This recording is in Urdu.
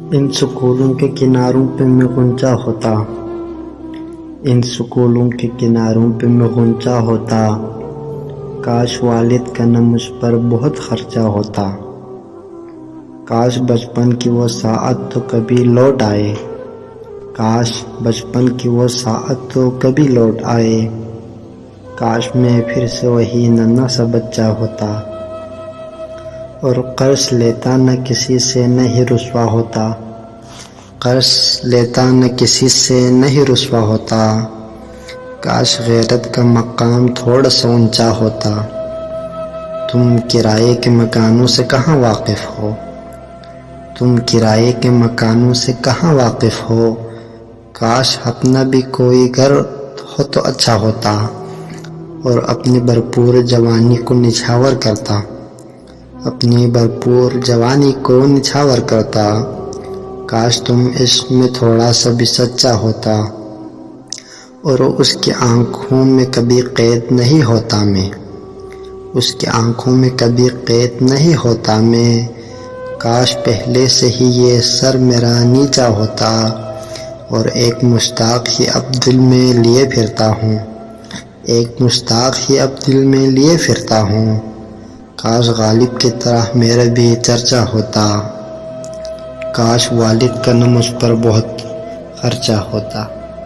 ان سکولوں کے کناروں پہ میں غنچہ ہوتا، ان سکولوں کے کناروں پہ میں غنچہ ہوتا، کاش والد کا نہ مجھ پر بہت خرچہ ہوتا، کاش بچپن کی وہ ساعت تو کبھی لوٹ آئے، کاش بچپن کی وہ ساعت تو کبھی لوٹ آئے، کاش میں پھر سے وہی ننھا سا بچہ ہوتا، اور قرض لیتا نہ کسی سے نہ ہی رسوا ہوتا، قرض لیتا نہ کسی سے نہ ہی رسوا ہوتا، کاش غیرت کا مقام تھوڑا سا اونچا ہوتا۔ تم کرائے کے مکانوں سے کہاں واقف ہو، تم کرائے کے مکانوں سے کہاں واقف ہو، کاش اپنا بھی کوئی گھر ہو تو اچھا ہوتا، اور اپنی بھرپور جوانی کو نچھاور کرتا، اپنی بھرپور جوانی کو نچھاور کرتا، کاش تم عشق میں تھوڑا سا بھی سچا ہوتا، اور اس کی آنکھوں میں کبھی قید نہیں ہوتا میں، اس کی آنکھوں میں کبھی قید نہیں ہوتا میں، کاش پہلے سے ہی یہ سر میرا نیچا ہوتا، اور ایک مشتاق ہی اب دل میں لیے پھرتا ہوں، ایک مشتاق ہی اب دل میں لیے پھرتا ہوں، کاش غالب کی طرح میرا بھی چرچا ہوتا، کاش والد کا نہ مجھ پر بہت خرچہ ہوتا۔